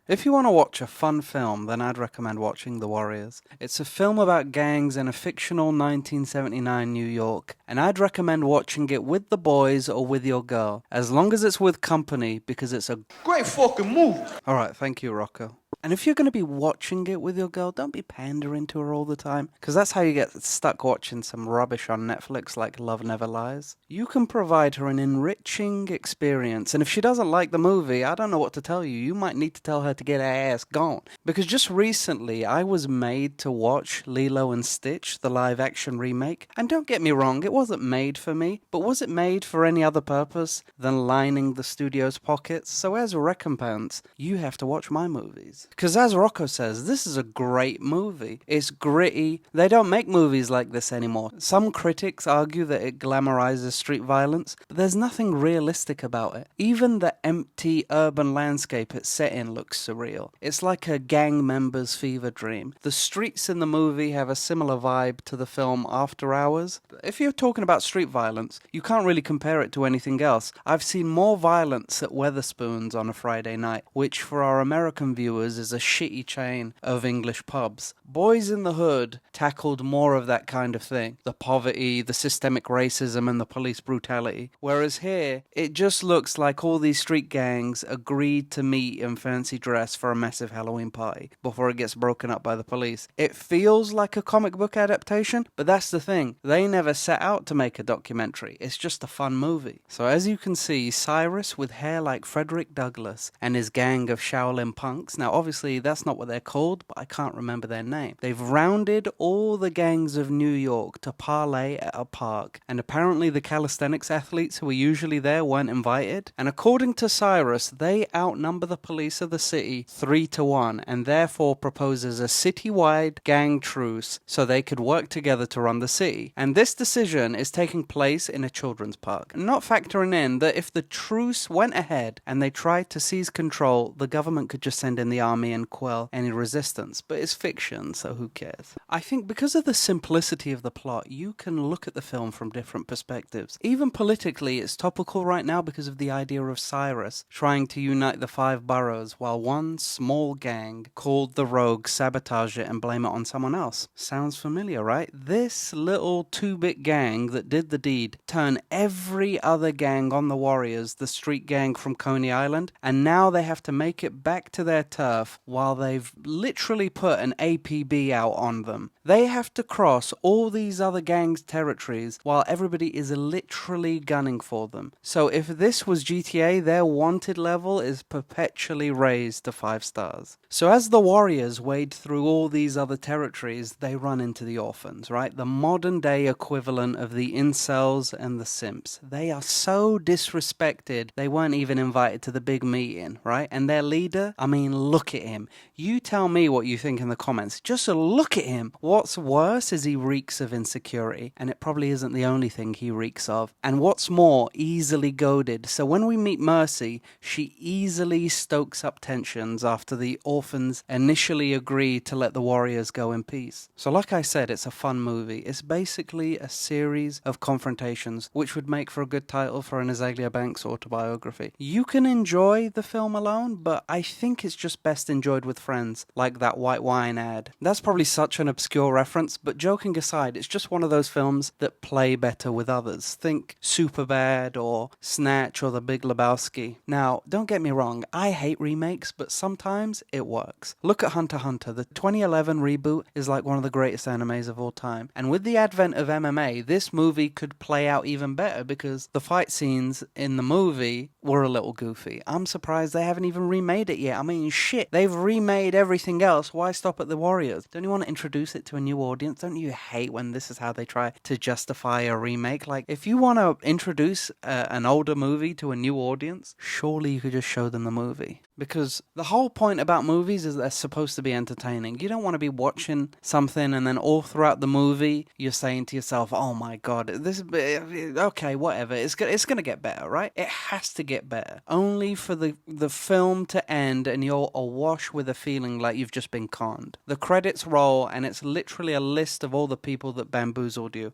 If you want to watch a fun film, then I'd recommend watching The Warriors. It's a film about gangs in a fictional 1979 New York, and I'd recommend watching it with the boys or with your girl, as long as it's with company, because it's a great fucking movie. Alright, thank you, Rocco. And if you're going to be watching it with your girl, don't be pandering to her all the time, because that's how you get stuck watching some rubbish on Netflix like Love Never Lies. You can provide her an enriching experience, and if she doesn't like the movie, I don't know what to tell you. You might need to tell her to get her ass gone. Because just recently, I was made to watch Lilo and Stitch, the live action remake, and don't get me wrong, it wasn't made for me, but was it made for any other purpose than lining the studio's pockets? So as a recompense, you have to watch my movies. Because as Rocco says, this is a great movie. It's gritty. They don't make movies like this anymore. Some critics argue that it glamorizes street violence, but there's nothing realistic about it. Even the empty urban landscape it's set in looks surreal. It's like a gang member's fever dream. The streets in the movie have a similar vibe to the film After Hours. If you're talking about street violence, you can't really compare it to anything else. I've seen more violence at Weatherspoons on a Friday night, which for our American viewers is a shitty chain of English pubs. Boys in the Hood tackled more of that kind of thing. The poverty, the systemic racism, and the police brutality. Whereas here, it just looks like all these street gangs agreed to meet in fancy dress for a massive Halloween party before it gets broken up by the police. It feels like a comic book adaptation, but that's the thing. They never set out to make a documentary. It's just a fun movie. So as you can see, Cyrus with hair like Frederick Douglass and his gang of Shaolin punks. Now obviously that's not what they're called, but I can't remember their name. They've rounded all the gangs of New York to parlay at a park, and apparently the calisthenics athletes who were usually there weren't invited. And according to Cyrus, they outnumber the police of the city 3-1, and therefore proposes a citywide gang truce so they could work together to run the city. And this decision is taking place in a children's park, not factoring in that if the truce went ahead and they tried to seize control, the government could just send in the army and quell any resistance. But it's fiction, so who cares? I think because of the simplicity of the plot, you can look at the film from different perspectives. Even politically, it's topical right now because of the idea of Cyrus trying to unite the 5 boroughs while one small gang called the Rogues sabotage it and blame it on someone else. Sounds familiar, right? This little 2-bit gang that did the deed turned every other gang on the Warriors, the street gang from Coney Island, and now they have to make it back to their turf while they've literally put an APB out on them. They have to cross all these other gangs' territories while everybody is literally gunning for them. So if this was GTA, their wanted level is perpetually raised to 5 stars. So as the Warriors wade through all these other territories, they run into the orphans, right? The modern day equivalent of the incels and the simps. They are so disrespected, they weren't even invited to the big meeting, right? And their leader, I mean, look at him. You tell me what you think in the comments. Just look at him. What's worse is he reeks of insecurity, and it probably isn't the only thing he reeks of. And what's more, easily goaded. So when we meet Mercy, she easily stokes up tensions after the orphans initially agree to let the Warriors go in peace. So like I said, it's a fun movie. It's basically a series of confrontations, which would make for a good title for an Azalea Banks autobiography. You can enjoy the film alone, but I think it's just best enjoyed with friends, like that white wine ad. That's probably such an obscure reference, but joking aside, it's just one of those films that play better with others. Think Superbad or Snatch or The Big Lebowski. Now, don't get me wrong, I hate remakes, but sometimes it works. Look at Hunter x Hunter. The 2011 reboot is like one of the greatest animes of all time. And with the advent of MMA, this movie could play out even better because the fight scenes in the movie were a little goofy. I'm surprised they haven't even remade it yet. I mean, shit, they've remade everything else. Why stop at the Warriors? Don't you want to introduce it to a new audience? Don't you hate when this is how they try to justify a remake? Like, if you want to introduce an older movie to a new audience, surely you could just show them the movie. Because the whole point about movies is they're supposed to be entertaining. You don't want to be watching something and then all throughout the movie you're saying to yourself, oh my god, this is okay, whatever, it's going to get better, right? It has to get better. Only for the film to end and you're awash with a feeling like you've just been conned. The credits roll and it's literally a list of all the people that bamboozled you.